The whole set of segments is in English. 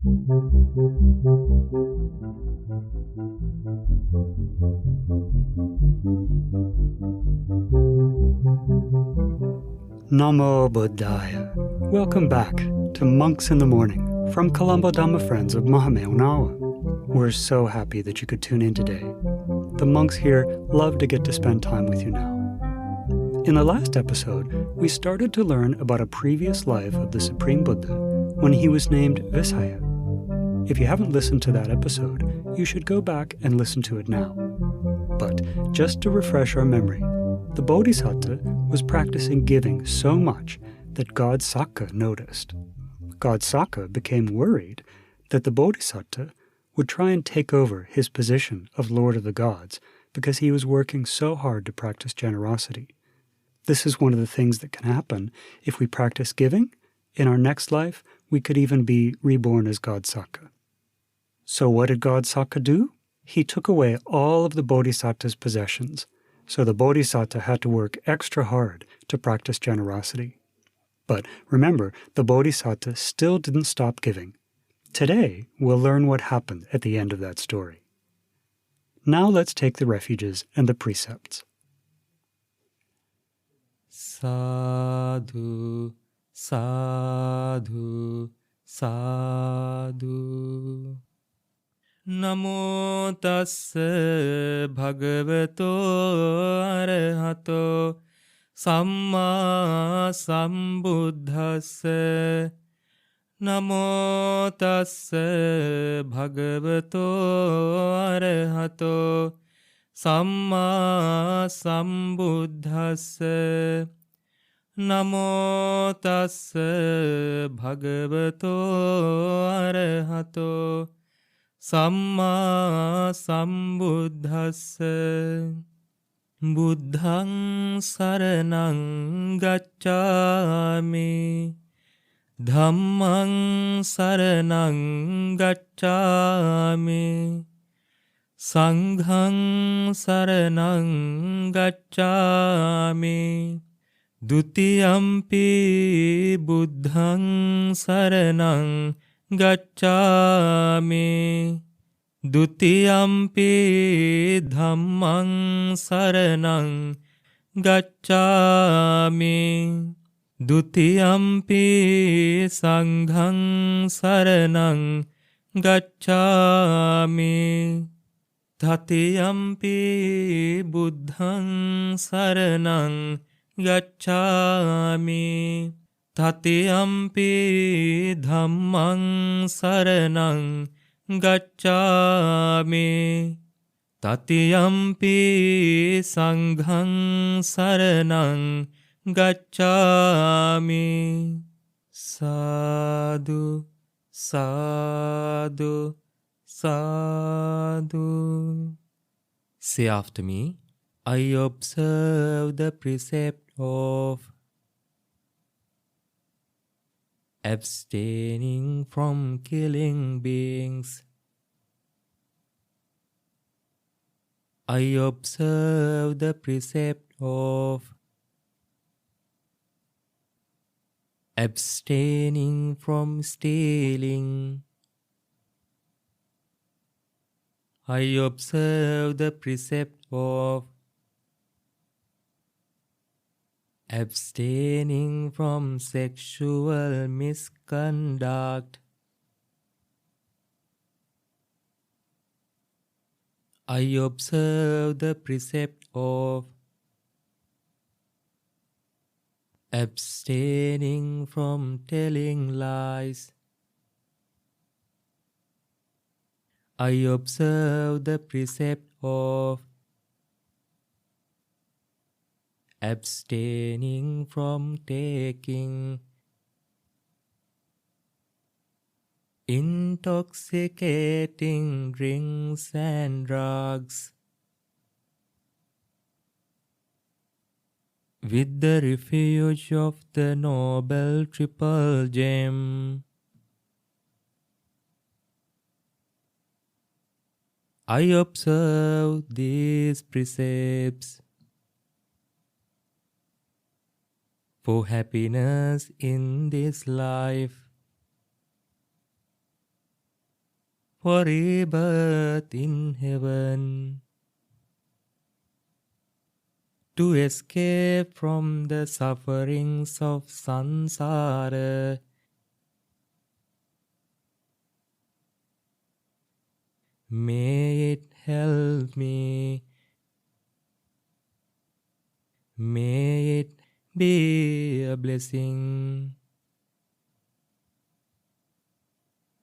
Namo Bodhaya. Welcome back to Monks in the Morning from Colombo Dhamma Friends of Mahameonawa. We're so happy that you could tune in today. The monks here love to get to spend time with you now. In the last episode, we started to learn about a previous life of the Supreme Buddha when he was named Visahya. If you haven't listened to that episode, you should go back and listen to it now. But just to refresh our memory, the Bodhisatta was practicing giving so much that God Sakka noticed. God Sakka became worried that the Bodhisatta would try and take over his position of Lord of the Gods because he was working so hard to practice generosity. This is one of the things that can happen if we practice giving. In our next life, we could even be reborn as God Sakka. So what did God Sakka do? He took away all of the Bodhisatta's possessions. So the Bodhisatta had to work extra hard to practice generosity. But remember, the Bodhisatta still didn't stop giving. Today, we'll learn what happened at the end of that story. Now let's take the refuges and the precepts. Sadhu, sadhu, sadhu. Namo tassa bhagavato arahato samma sambuddhassa. Namo tassa bhagavato arahato samma sambuddhassa. Namo tassa bhagavato arahato Samma sambuddhassa. Buddhaṃ saraṇaṃ gacchāmi. Dhammaṃ saraṇaṃ gacchāmi. Saṅghaṃ saraṇaṃ gacchāmi. Dutiyampi buddhaṃ saraṇaṃ Gacchāmi. Dutiyampi dhammaṃ saraṇaṃ gacchāmi. Dutiyampi saṅghaṃ saraṇaṃ gacchāmi. Tatiyampi buddhaṃ saraṇaṃ gacchāmi. Tatiyampi dhammaṃ saraṇaṃ gacchāmi. Tatiyampi saṅghaṃ saraṇaṃ gacchāmi. Sadhu, sadhu, sadhu. Say after me, I observe the precept of abstaining from killing beings. I observe the precept of abstaining from stealing. I observe the precept of abstaining from sexual misconduct. I observe the precept of abstaining from telling lies. I observe the precept of abstaining from taking intoxicating drinks and drugs. With the refuge of the Noble Triple Gem, I observe these precepts for happiness in this life for rebirth in heaven, to escape from the sufferings of samsara. May it help me. May it be a blessing.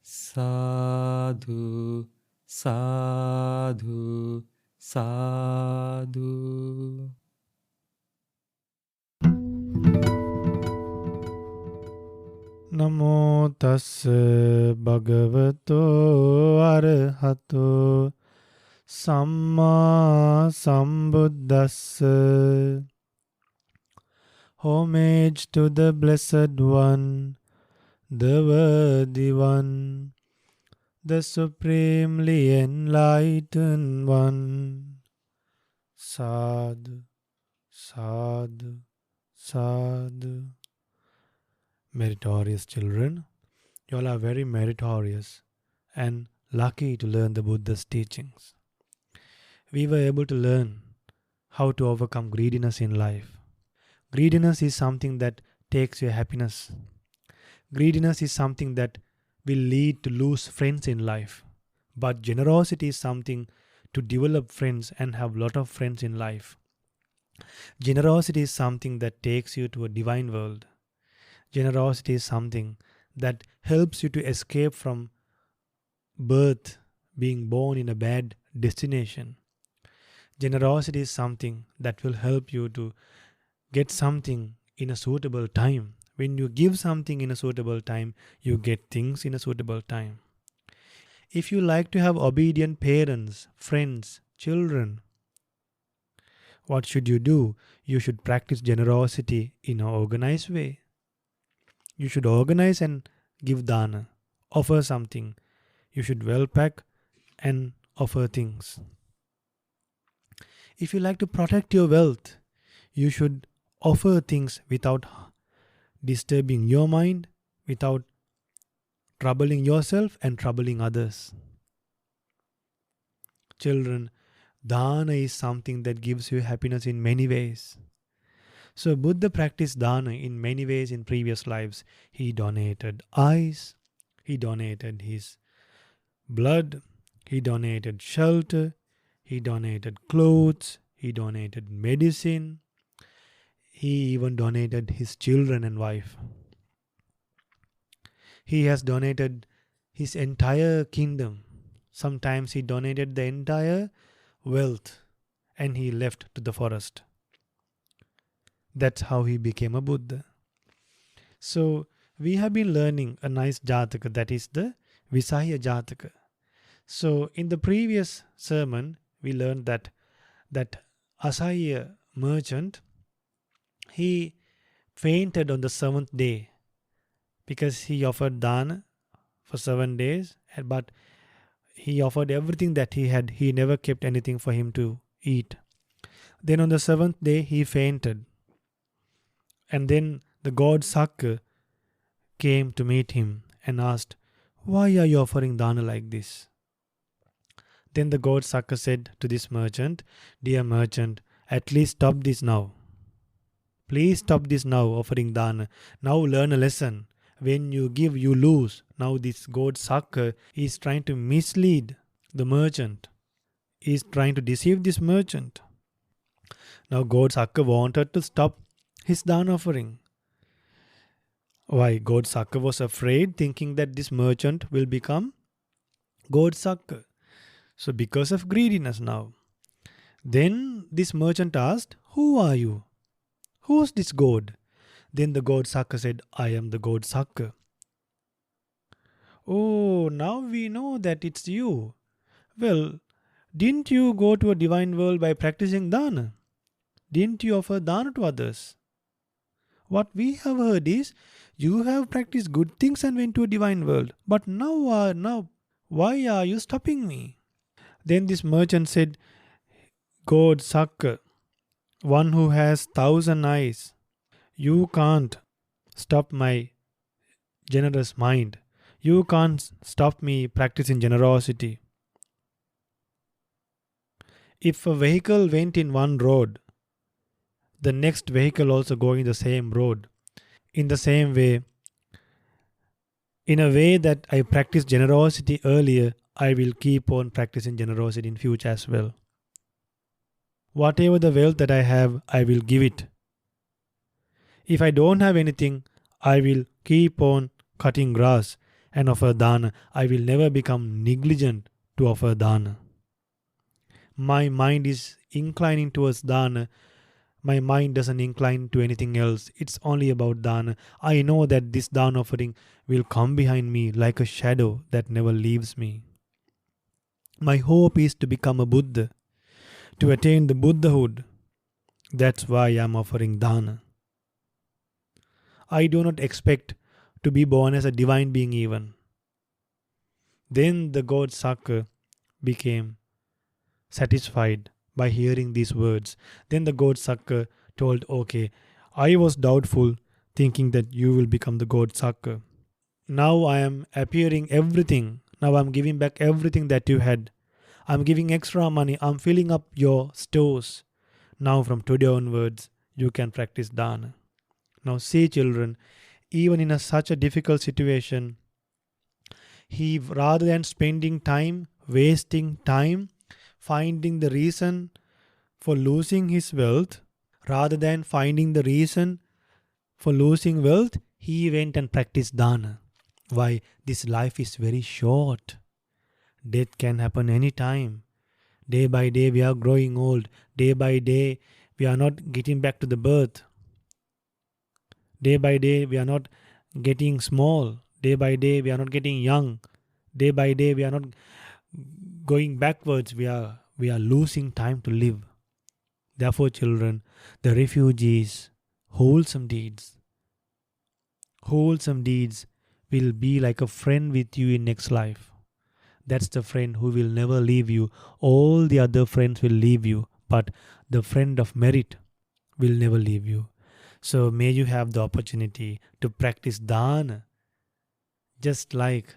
Sadhu, sadhu, sadhu. Namo tassa bhagavato arahato samma sambuddhassa. Homage to the Blessed One, the Worthy One, the Supremely Enlightened One. Sadhu, sadhu, sadhu. Meritorious children, you all are very meritorious and lucky to learn the Buddha's teachings. We were able to learn how to overcome greediness in life. Greediness is something that takes your happiness. Greediness is something that will lead to lose friends in life. But generosity is something to develop friends and have a lot of friends in life. Generosity is something that takes you to a divine world. Generosity is something that helps you to escape from birth, being born in a bad destination. Generosity is something that will help you to get something in a suitable time. When you give something in a suitable time, you get things in a suitable time. If you like to have obedient parents, friends, children, what should you do? You should practice generosity in an organized way. You should organize and give dana, offer something. You should well pack and offer things. If you like to protect your wealth, you should offer things without disturbing your mind, without troubling yourself and troubling others. Children, dana is something that gives you happiness in many ways. So Buddha practiced dana in many ways in previous lives. He donated eyes, he donated his blood, he donated shelter, he donated clothes, he donated medicine, he even donated his children and wife. He has donated his entire kingdom. Sometimes he donated the entire wealth and he left to the forest. That's how he became a Buddha. So we have been learning a nice Jataka, that is the Visahya Jataka. So in the previous sermon, we learned that Asahya merchant, he fainted on the 7th day because he offered dana for 7 days, but he offered everything that he had. He never kept anything for him to eat. Then on the 7th day, he fainted. And then the God Sakka came to meet him and asked, "Why are you offering dana like this?" Then the God Sakka said to this merchant, "Dear merchant, at least stop this now. Please stop this now, offering dana. Now learn a lesson. When you give, you lose." Now this God Sakka is trying to mislead the merchant. He is trying to deceive this merchant. Now God Sakka wanted to stop his dana offering. Why? God Sakka was afraid, thinking that this merchant will become God Sakka. So because of greediness now. Then this merchant asked, "Who are you? Who's this God?" Then the God Sakka said, "I am the God Sakka." "Oh, now we know that it's you. Well, didn't you go to a divine world by practicing dana? Didn't you offer dana to others? What we have heard is you have practiced good things and went to a divine world. But now, why are you stopping me?" Then this merchant said, "God Sakka, one who has 1,000 eyes, you can't stop my generous mind. You can't stop me practicing generosity. If a vehicle went in one road, the next vehicle also going the same road. In the same way, in a way that I practiced generosity earlier, I will keep on practicing generosity in future as well. Whatever the wealth that I have, I will give it. If I don't have anything, I will keep on cutting grass and offer dana. I will never become negligent to offer dana. My mind is inclining towards dana. My mind doesn't incline to anything else. It's only about dana. I know that this dana offering will come behind me like a shadow that never leaves me. My hope is to become a Buddha, to attain the Buddhahood. That's why I'm offering dana. I do not expect to be born as a divine being even. Then the God Sakka became satisfied by hearing these words. Then the God Sakka told, okay, I was doubtful thinking that you will become the God Sakka. Now I am appearing everything. Now I'm giving back everything that you had. I'm giving extra money. I'm filling up your stores. Now from today onwards, you can practice dana. Now see children, even in such a difficult situation, he rather than spending time, wasting time, finding the reason for losing his wealth, rather than finding the reason for losing wealth, he went and practiced dana. Why? This life is very short. Death can happen any time. Day by day we are growing old. Day by day we are not getting back to the birth. Day by day we are not getting small. Day by day we are not getting young. Day by day we are not going backwards. We are losing time to live. Therefore, children, the refugees, wholesome deeds will be like a friend with you in next life. That's the friend who will never leave you. All the other friends will leave you, but the friend of merit will never leave you. So may you have the opportunity to practice dana, just like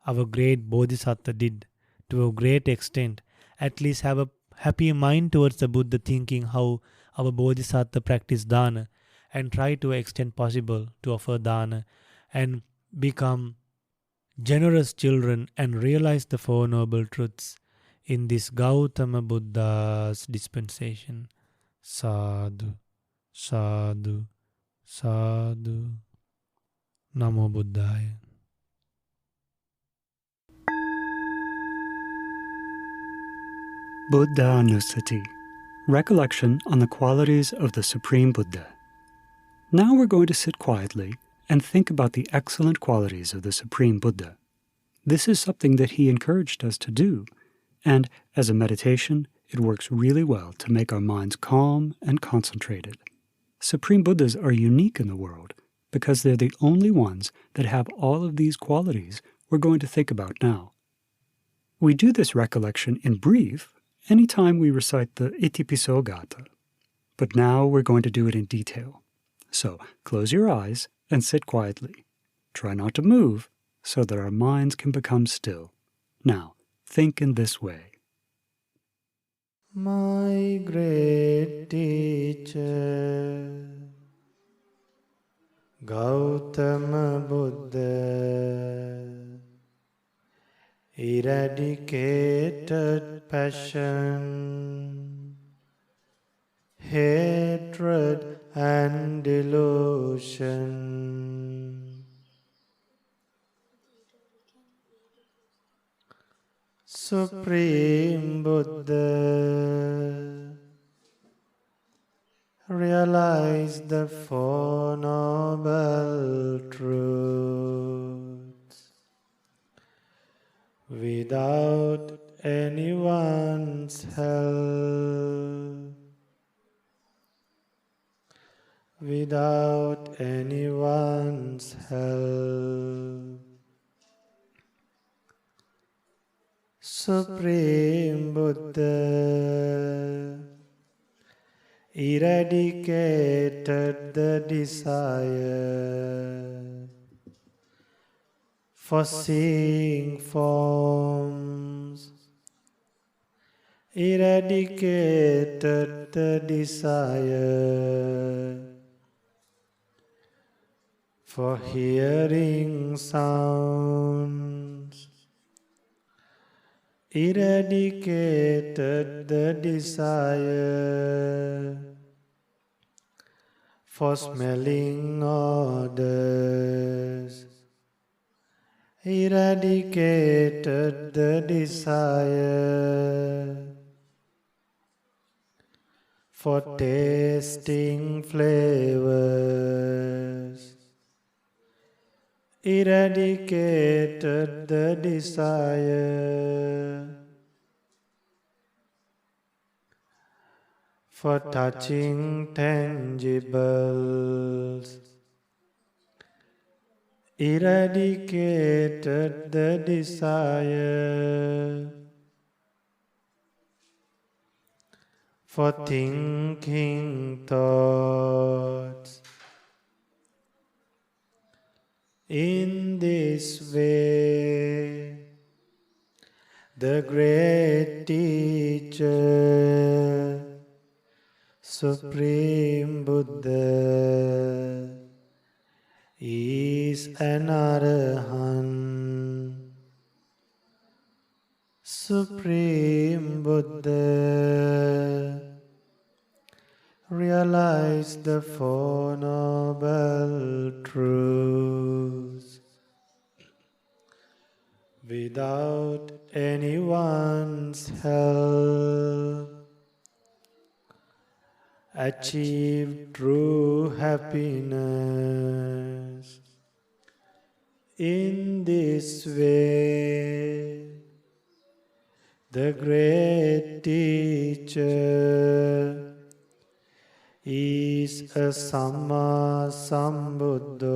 our great Bodhisatta did to a great extent. At least have a happy mind towards the Buddha, thinking how our Bodhisatta practiced dana, and try to extent possible to offer dana and become generous children and realize the Four Noble Truths in this Gautama Buddha's dispensation. Sadhu, sadhu, sadhu. Namo Buddhaya. Buddha Anusati, recollection on the qualities of the Supreme Buddha. Now we're going to sit quietly and think about the excellent qualities of the Supreme Buddha. This is something that he encouraged us to do, and as a meditation, it works really well to make our minds calm and concentrated. Supreme Buddhas are unique in the world because they're the only ones that have all of these qualities we're going to think about now. We do this recollection in brief anytime we recite the Itipiso Gata, but now we're going to do it in detail. So close your eyes and sit quietly. Try not to move so that our minds can become still. Now, think in this way. My great teacher, Gautama Buddha, eradicated passion, hatred and delusion. Supreme Buddha, realize the Four Noble Truths without anyone's help, without anyone's help. Supreme Buddha eradicated the desire for seeing forms, eradicated the desire for hearing sounds, eradicated the desire for smelling odors, eradicated the desire for tasting flavors, eradicated the desire for touching tangibles, eradicated the desire for thinking thoughts. In this way, the great teacher, Supreme Buddha, is an Arahant. Supreme Buddha realized the Four Noble Truths without anyone's help, achieved true happiness. In this way, the great teacher is a Samma Sambuddha,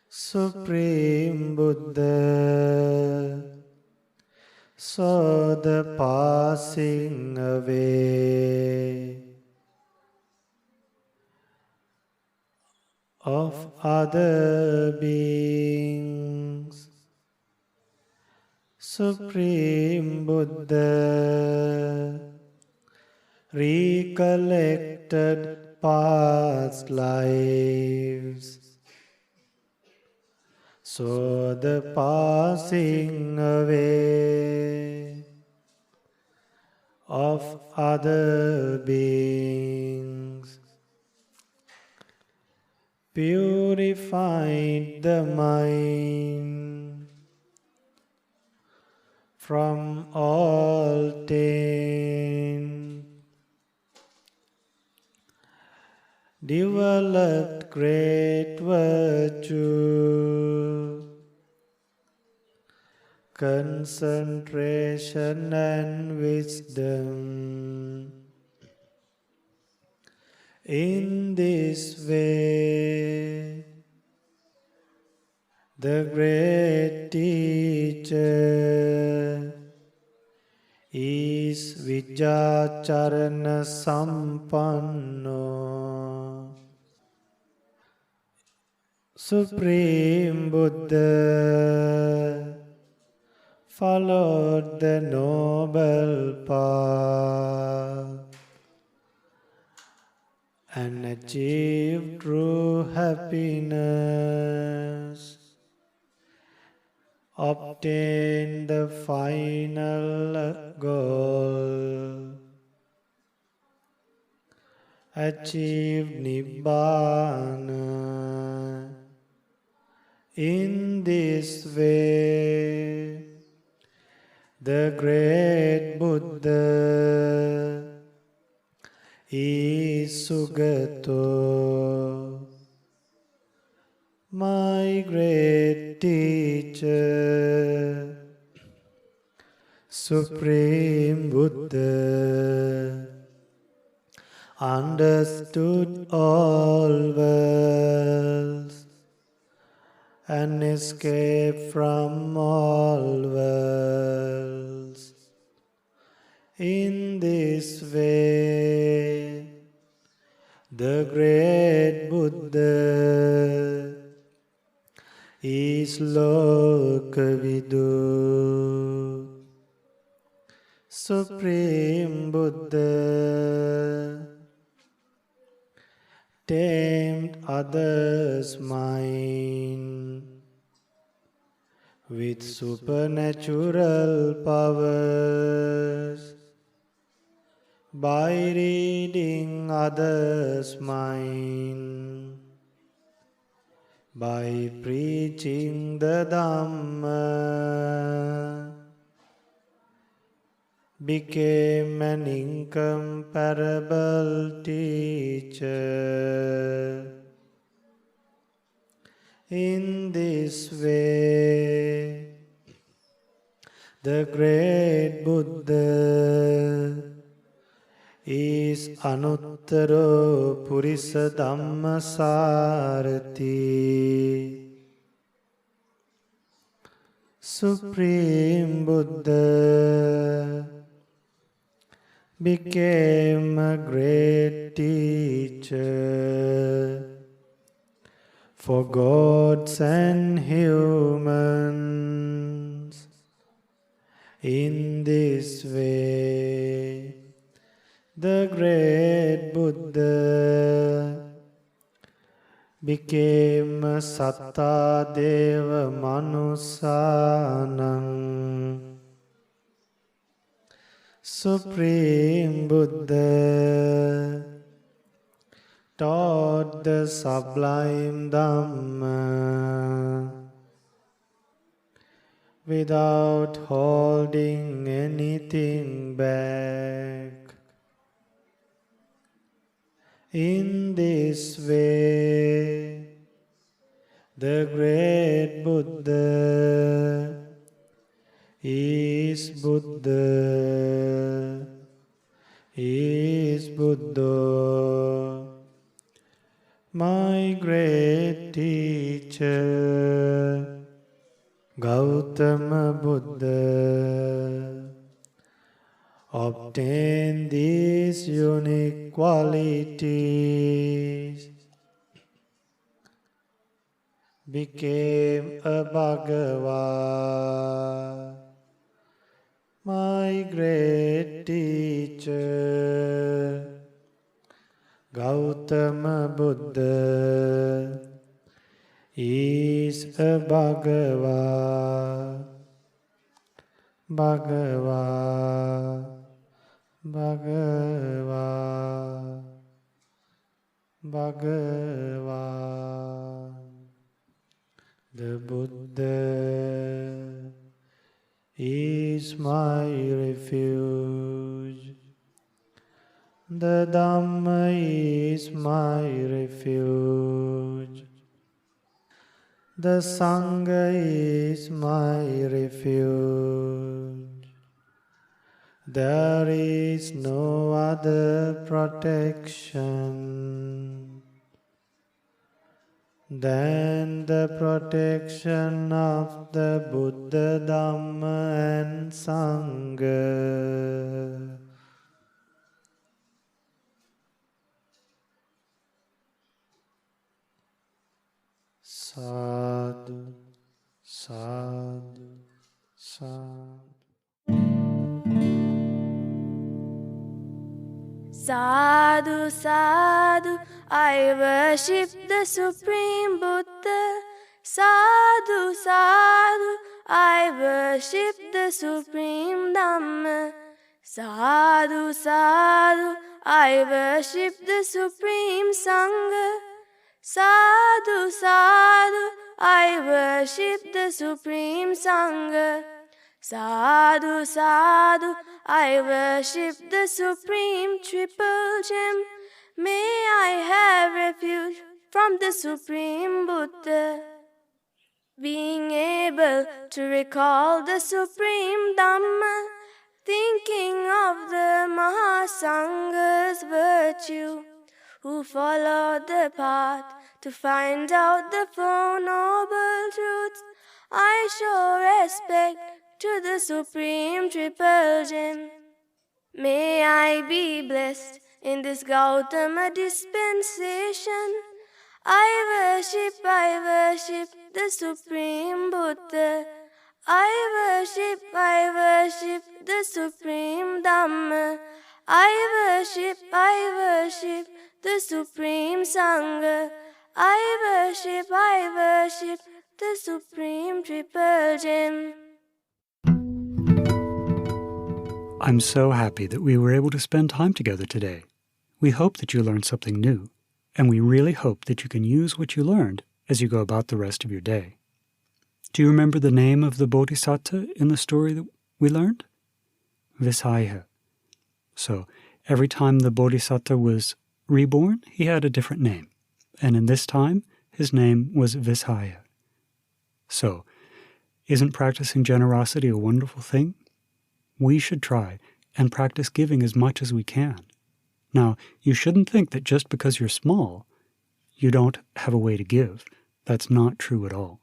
Supreme Buddha, saw the passing away of other beings. Supreme Buddha recollected past lives, saw the passing away of other beings, purified the mind from all taint, developed great virtue, concentration and wisdom. In this way, the great teacher is Vijacharana Sampanno. Supreme Buddha followed the noble path and achieved true happiness, obtained the final goal, achieved Nibbana. In this way, the great Buddha is Sugato, my great teacher, Supreme Buddha, understood all worlds and escaped from all worlds. In this way, the great Buddha is Lokavidu, Supreme Buddha, tamed others' mind with supernatural powers by reading others' mind, by preaching the Dhamma, became an incomparable teacher. In this way, the great Buddha is Anuttaro Purisa Dhammasarati, Supreme Buddha became a great teacher for gods and humans. In this way, the great Buddha became a Satta Deva Manusanam, Supreme Buddha taught the sublime Dhamma without holding anything back. In this way, the great Buddha is Buddha, is Buddha, my great teacher, Gautama Buddha, obtained these unique qualities, became a Bhagava, my great teacher, Gautama Buddha is a Bhagava, Bhagava, Bhagava, Bhagava. The Buddha is my refuge. The Dhamma is my refuge. The Sangha is my refuge. There is no other protection than the protection of the Buddha, Dhamma and Sangha. Sadhu, sadhu, sadhu. Sadhu, sadhu, I worship the Supreme Buddha. Sadhu, sadhu, I worship the Supreme Dhamma. Sadhu, sadhu, I worship the Supreme Sangha. Sadhu, sadhu, I worship the Supreme Sangha. Sadhu, sadhu, I worship the Supreme Triple Gem. May I have refuge from the Supreme Buddha. Being able to recall the Supreme Dhamma, thinking of the Mahasangha's virtue, who followed the path to find out the Four Noble Truths, I show respect to the Supreme Triple Gem. May I be blessed in this Gautama dispensation. I worship the Supreme Buddha. I worship the Supreme Dhamma. I worship the Supreme Sangha. I worship the Supreme Triple Gem. I'm so happy that we were able to spend time together today. We hope that you learned something new, and we really hope that you can use what you learned as you go about the rest of your day. Do you remember the name of the Bodhisatta in the story that we learned? Visayha. So every time the Bodhisatta was reborn, he had a different name, and in this time, his name was Visahya. So, isn't practicing generosity a wonderful thing? We should try and practice giving as much as we can. Now, you shouldn't think that just because you're small, you don't have a way to give. That's not true at all.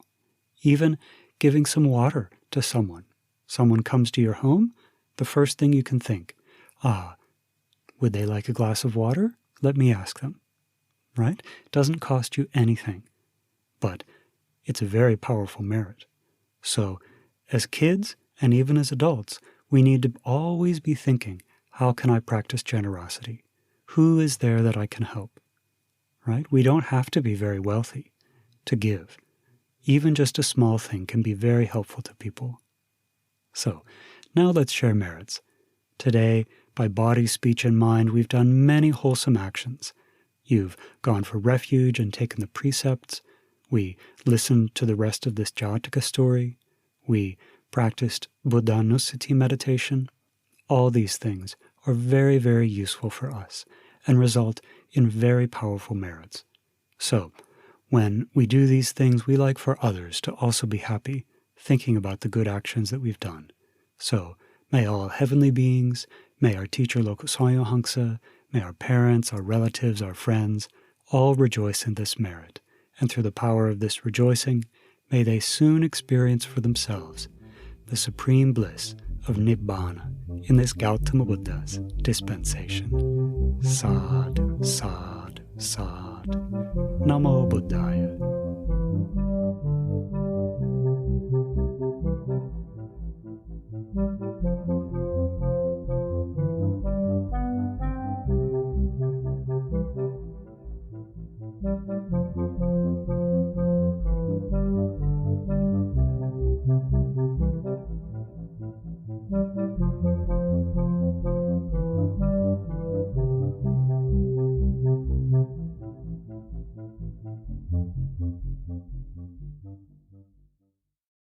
Even giving some water to someone. Someone comes to your home, the first thing you can think, would they like a glass of water? Let me ask them. Right? It doesn't cost you anything, but it's a very powerful merit. So, as kids and even as adults, we need to always be thinking, how can I practice generosity? Who is there that I can help? Right? We don't have to be very wealthy to give. Even just a small thing can be very helpful to people. So, now let's share merits. Today, by body, speech, and mind, we've done many wholesome actions. You've gone for refuge and taken the precepts. We listened to the rest of this Jataka story. We practiced Buddhanusati meditation. All these things are very, very useful for us and result in very powerful merits. So, when we do these things, we like for others to also be happy, thinking about the good actions that we've done. So, may all heavenly beings, may our teacher Lokosayo Hangsa, may our parents, our relatives, our friends, all rejoice in this merit, and through the power of this rejoicing, may they soon experience for themselves the supreme bliss of Nibbana in this Gautama Buddha's dispensation. Sadhu, sadhu, sadhu. Namo Buddhaya.